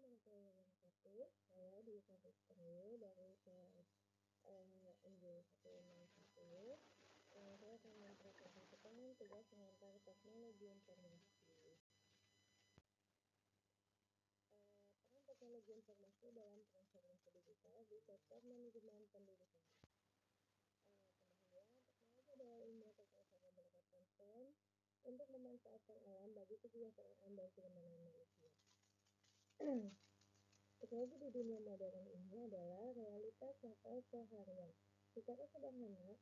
Assalamualaikum warahmatullahi wabarakatuh. Saya di Putri dari kelas NJ161. Saya akan mempresentasikan tugas mengantar teknologi informasi. Peran teknologi informasi dalam transformasi digital di sektor manajemen pendidikan. Pemahaman teknologi adalah ilmu atau cara mendapatkan untuk memanfaatkan alam bagi kesejahteraan dan kenyamanan manusia. Teknologi di dunia modern ini adalah realitas nyata seharian. Secara sederhana,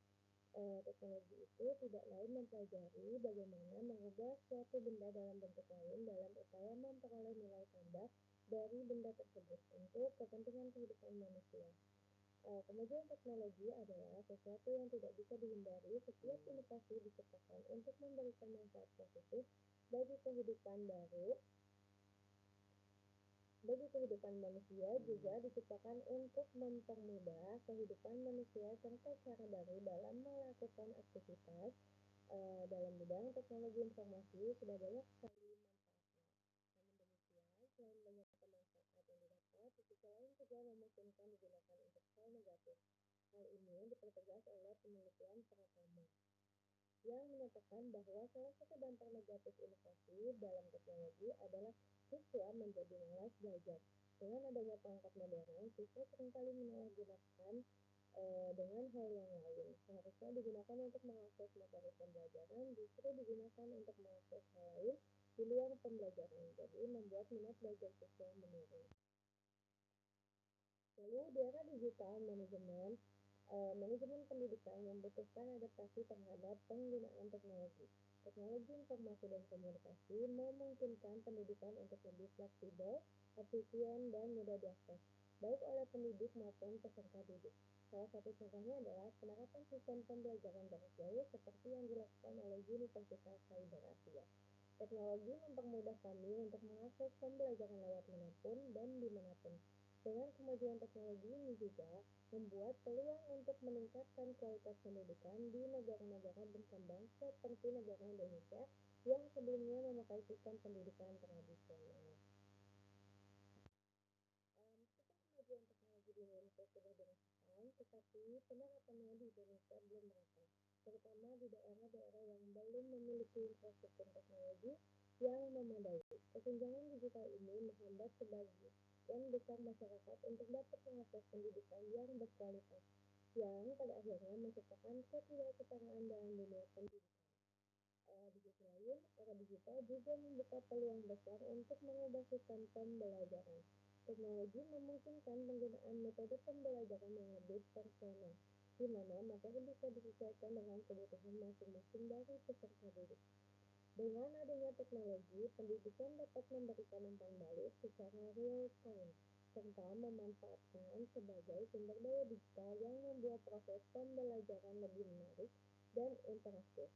teknologi itu tidak lain mempelajari bagaimana mengubah suatu benda dalam bentuk lain dalam upaya memperoleh nilai tambah dari benda tersebut untuk kepentingan kehidupan manusia. Kemajuan teknologi adalah sesuatu yang tidak bisa dihindari. Setiap inovasi diciptakan untuk memberikan manfaat positif bagi kehidupan manusia, juga diciptakan untuk mempermudah kehidupan manusia serta cara baru dalam melakukan aktivitas. Dalam bidang teknologi informasi sudah banyak sekali manfaatnya. Namun demikian, selain banyak manfaat yang didapat, sisi lain juga memungkinkan digunakan untuk hal negatif. Hal ini dipertegas oleh penelitian Pratama yang menyatakan bahwa salah satu dampak negatif inovasi dalam teknologi adalah siswa menjadi malas belajar. Dengan adanya perangkat modern, siswa seringkali menyalahgunakan dengan hal yang lain. Seharusnya digunakan untuk mengakses materi pembelajaran, justru digunakan untuk mengakses hal lain di luar pembelajaran, jadi membuat minat belajar siswa menurun. Lalu di era digital, manajemen pendidikan membutuhkan adaptasi terhadap penggunaan teknologi. Teknologi informasi dan komunikasi memungkinkan pendidikan untuk lebih fleksibel, efisien, dan mudah diakses, baik oleh pendidik maupun peserta didik. Salah satu contohnya adalah penerapan sistem pembelajaran jarak jauh seperti yang dilakukan oleh Universitas Cyber Asia. Teknologi mempermudah kami untuk mengakses pembelajaran lewat manapun dan dimanapun. Dengan kemajuan teknologi ini juga membuat peluang untuk meningkatkan kualitas pendidikan di negara-negara berkembang seperti negara Indonesia yang sebelumnya memakai sistem pendidikan tradisional. Meskipun kemajuan teknologi di Indonesia sudah dirasakan, tetapi penerapannya di Indonesia belum merata, terutama di daerah-daerah yang belum memiliki infrastruktur teknologi yang memadai. Kesenjangan digital ini menghambat sebagian besar masyarakat untuk dapat mengakses pendidikan yang berkualitas, yang pada akhirnya menciptakan ketidaksetaraan dalam dunia pendidikan. Di sisi lain, era digital juga membuka peluang besar untuk mengubah sistem pembelajaran. Teknologi memungkinkan penggunaan metode pembelajaran yang lebih personal, di mana materi bisa disesuaikan dengan kebutuhan masing-masing dari peserta didik. Dengan adanya teknologi, pendidikan dapat memberikan umpan balik secara real-time, serta memanfaatkan sebagai sumber daya digital yang membuat proses pembelajaran lebih menarik dan interaktif.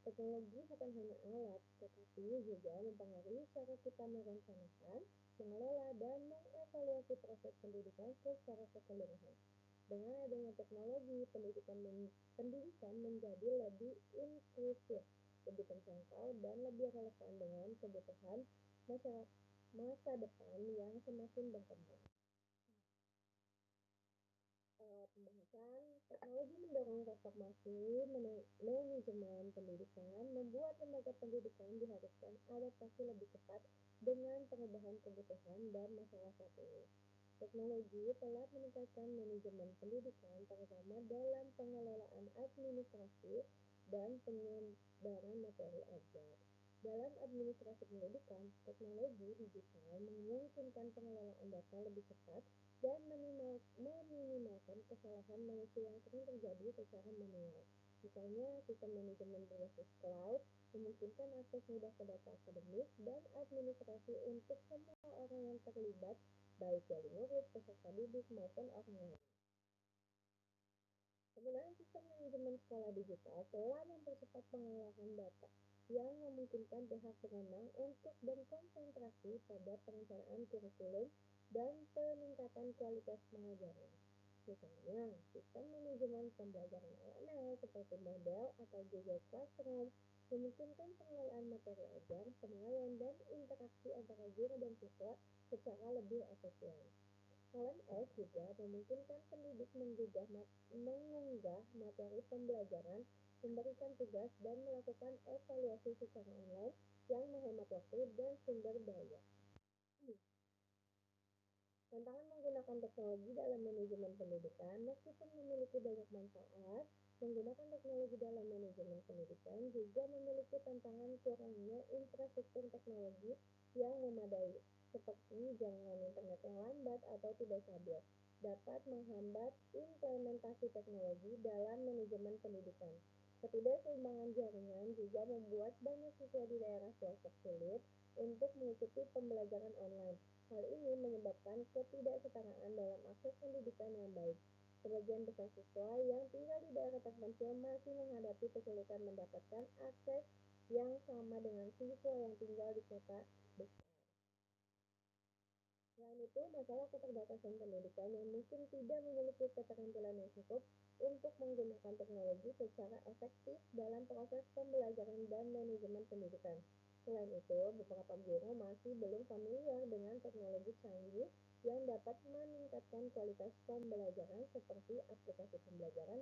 Teknologi bukan hanya alat, tetapi juga mempengaruhi cara kita merencanakan, mengelola, dan mengevaluasi proses pendidikan secara keseluruhan. Dengan adanya teknologi, pendidikan menjadi lebih inklusif, lebih terjangkau, dan lebih relevan dengan kebutuhan masa depan yang semakin berkembang. Pembahasan teknologi mendorong transformasi manajemen pendidikan, membuat lembaga pendidikan diharuskan adaptasi lebih cepat dengan perubahan kebutuhan dan masalah saat ini. Teknologi telah meningkatkan manajemen pendidikan, terutama dalam pengelolaan administrasi dan penyebaran materi ajar. Dalam administrasi pendidikan, teknologi digital memungkinkan pengelolaan data lebih cepat dan meminimalkan kesalahan manusia yang sering terjadi secara manual. Misalnya, sistem manajemen berbasis cloud memungkinkan akses mudah ke data akademik dan administrasi untuk semua orang yang terlibat, baik dari murid, peserta didik, maupun orang lain. Penggunaan sistem manajemen sekolah digital telah mempercepat pengolahan data yang memungkinkan pihak berwenang untuk berkonsentrasi pada perencanaan kurikulum dan peningkatan kualitas pengajaran. Misalnya, sistem manajemen pembelajaran AML seperti Moodle atau Google Classroom memungkinkan pengelolaan materi ajar, penilaian, dan interaksi antara guru dan siswa secara lebih efisien. LMS juga memungkinkan pendidik mengunggah materi pembelajaran, memberikan tugas, dan melakukan evaluasi secara online yang menghemat waktu dan sumber daya. Tantangan menggunakan teknologi dalam manajemen pendidikan, meskipun memiliki banyak manfaat, menggunakan teknologi dalam manajemen pendidikan juga memiliki tantangan kurangnya infrastruktur teknologi yang memadai, seperti jaringan internet yang lambat atau tidak stabil, dapat menghambat implementasi teknologi dalam manajemen pendidikan. Ketidakseimbangan jaringan juga membuat banyak siswa di daerah pelosok sulit untuk mengikuti pembelajaran online. Hal ini menyebabkan ketidaksetaraan dalam akses pendidikan yang baik. Sebagian besar siswa yang tinggal di daerah terpencil masih menghadapi kesulitan mendapatkan akses yang sama dengan siswa yang tinggal di kota besar. Selain itu, masalah keterbatasan pendidikan yang mungkin tidak memiliki keterampilan yang cukup untuk menggunakan teknologi secara efektif dalam proses pembelajaran dan manajemen pendidikan. Selain itu, beberapa guru masih belum familiar dengan teknologi canggih yang dapat meningkatkan kualitas pembelajaran seperti aplikasi pembelajaran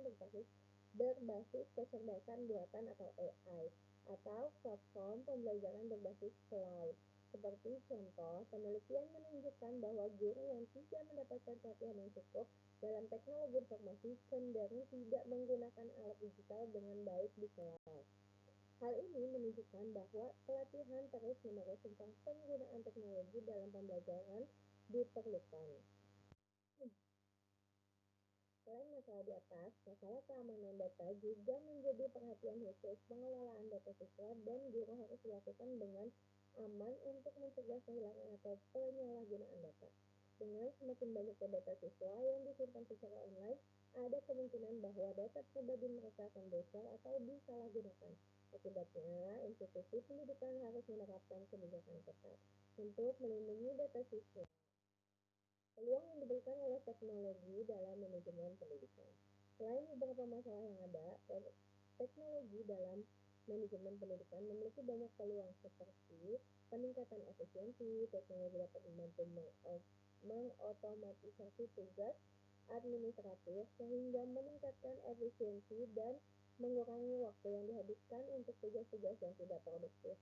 berbasis kecerdasan buatan atau AI, atau platform pembelajaran berbasis cloud. Seperti contoh, penelitian menunjukkan bahwa guru yang tidak mendapatkan pelatihan yang cukup dalam teknologi informasi cenderung tidak menggunakan alat digital dengan baik di kelas. Hal ini menunjukkan bahwa pelatihan terus-menerus tentang penggunaan teknologi dalam pembelajaran diperlukan. Selain masalah di atas, masalah keamanan data juga menjadi perhatian khusus. Pengelolaan data siswa dan guru harus dilakukan dengan aman untuk mencegah kehilangan atau penyalahgunaan data. Dengan semakin banyaknya data siswa yang disimpan secara online, ada kemungkinan bahwa data pribadi mereka akan bocor atau disalahgunakan. Akibatnya, institusi pendidikan harus menerapkan kebijakan ketat untuk melindungi data siswa. Peluang yang diberikan oleh teknologi dalam manajemen pendidikan. Selain beberapa masalah yang ada, teknologi dalam manajemen pendidikan memiliki banyak peluang seperti peningkatan efisiensi. Teknologi dapat membantu mengotomatisasi tugas administratif sehingga meningkatkan efisiensi dan mengurangi waktu yang dihabiskan untuk tugas-tugas yang tidak produktif.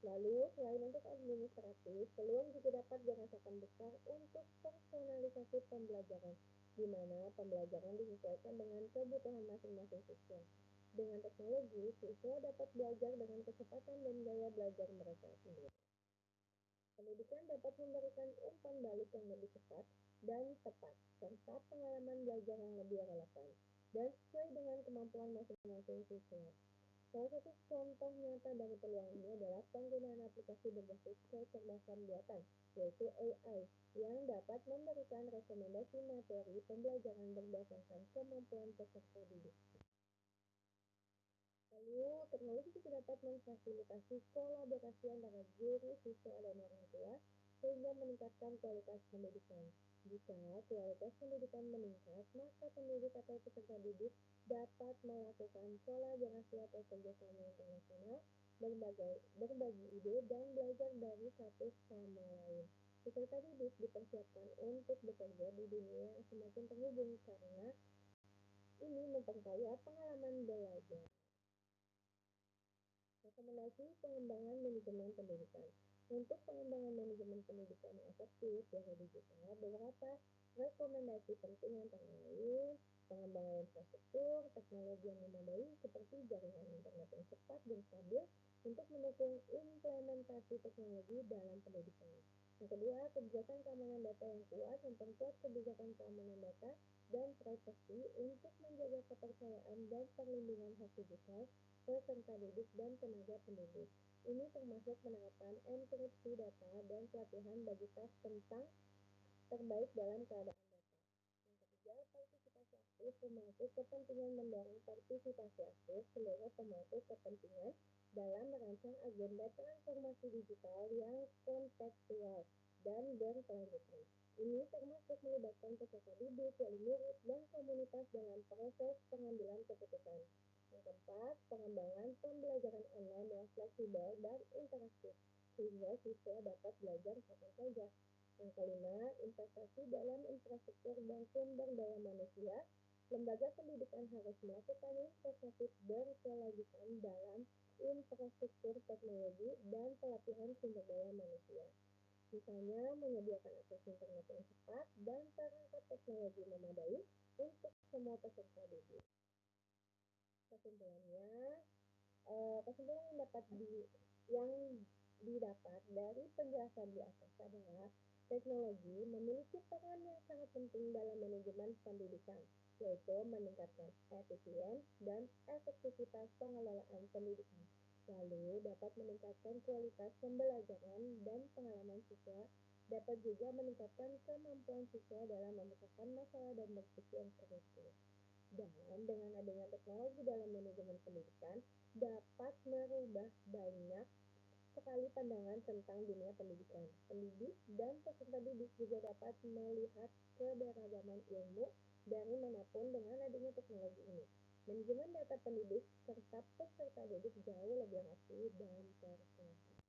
Lalu, selain untuk administratif, peluang juga dapat dirasakan besar untuk personalisasi pembelajaran, di mana pembelajaran disesuaikan dengan kebutuhan masing-masing siswa. Dengan teknologi, siswa dapat belajar dengan kecepatan dan gaya belajar mereka sendiri. Pendidikan dapat memberikan umpan balik yang lebih cepat dan tepat, serta pengalaman belajar yang lebih relevan dan sesuai dengan kemampuan masing-masing siswa. Salah satu contoh nyata dari peluang ini adalah penggunaan aplikasi berbasis kecerdasan buatan, yaitu AI, yang dapat memberikan rekomendasi materi pembelajaran berdasarkan kemampuan peserta didik. Lalu, teknologi juga dapat memfasilitasi kolaborasi antara guru, siswa, dan orang tua sehingga meningkatkan kualitas pendidikan. Jika kualitas pendidikan meningkat, maka pendidik atau peserta didik dapat melakukan kolaborasi atau kerjasama internasional, berbagi ide, dan belajar dari satu sama lain. Peserta didik dipersiapkan untuk bekerja di dunia yang semakin terhubung karena ini memperkaya pengalaman belajar. Rekomendasi pengembangan manajemen pendidikan. Untuk pengembangan manajemen pendidikan yang efektif di era digital, beberapa rekomendasi penting antara lain pengembangan infrastruktur, teknologi yang memadai seperti jaringan internet yang cepat dan stabil untuk mendukung implementasi teknologi dalam pendidikan. Yang kedua, kebijakan keamanan data yang kuat, memperkuat kebijakan keamanan data dan privasi untuk menjaga kepercayaan dan perlindungan hak digital peserta didik dan tenaga pendidik. Ini termasuk menerapkan enkripsi data dan pelatihan bagi staf tentang terbaik dalam keadaan data. Yang ketiga, partisipasi aktif pemangku kepentingan mendorong partisipasi aktif seluruh pemangku kepentingan dalam merancang agenda transformasi digital yang kontekstual dan berkelanjutan. Ini termasuk melibatkan peserta didik, wali murid, dan komunitas dalam proses pengambilan keputusan. Yang keempat, pengembangan pembelajaran online yang fleksibel dan interaktif, sehingga siswa dapat belajar kapan saja. Yang kelima, investasi dalam infrastruktur dan sumber daya manusia. Lembaga pendidikan harus melakukan investasi berkelanjutan dalam infrastruktur teknologi dan pelatihan sumber daya manusia. Misalnya, menyediakan akses internet yang cepat dan perangkat teknologi memadai untuk semua peserta didik. Kesimpulannya, kesimpulan yang didapat dari penjelasan di atas adalah teknologi memiliki peran yang sangat penting dalam manajemen pendidikan, yaitu meningkatkan efisiensi dan efektivitas pengelolaan pendidikan, lalu dapat meningkatkan kualitas pembelajaran dan pengalaman siswa, dapat juga meningkatkan kemampuan siswa dalam memecahkan masalah dan berpikir kritis. Dan dengan adanya teknologi dalam manajemen pendidikan dapat merubah banyak sekali pandangan tentang dunia pendidikan. Pendidik dan peserta didik juga dapat melihat keberagaman ilmu dari manapun dengan adanya teknologi ini. Manajemen data pendidik serta peserta didik jauh lebih rapi dan terkontrol.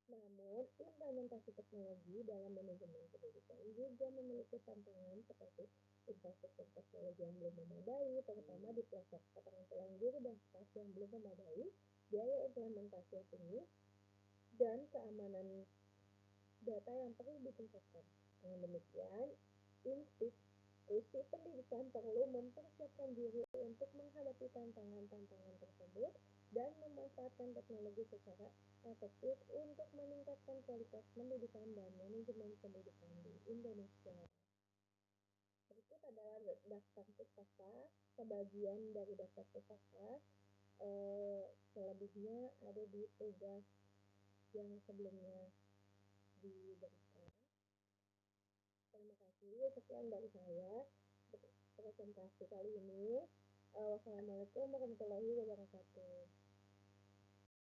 Namun, implementasi teknologi dalam manajemen pendidikan juga memiliki tantangan seperti infrastruktur teknologi yang belum memadai, terutama di pelosok, keterampilan guru dan staf yang belum memadai, biaya implementasi yang tinggi, dan keamanan data yang perlu ditingkatkan. Dengan demikian, institusi pendidikan perlu mempersiapkan diri untuk menghadapi tantangan-tantangan tersebut dan memanfaatkan teknologi secara efektif untuk meningkatkan kualitas pendidikan dan manajemen pendidikan di Indonesia. Berikut adalah daftar pustaka, sebagian dari daftar pustaka, selebihnya ada di tugas yang sebelumnya diberikan. Terima kasih, sekian dari saya presentasi kali ini. Wassalamualaikum warahmatullahi wabarakatuh.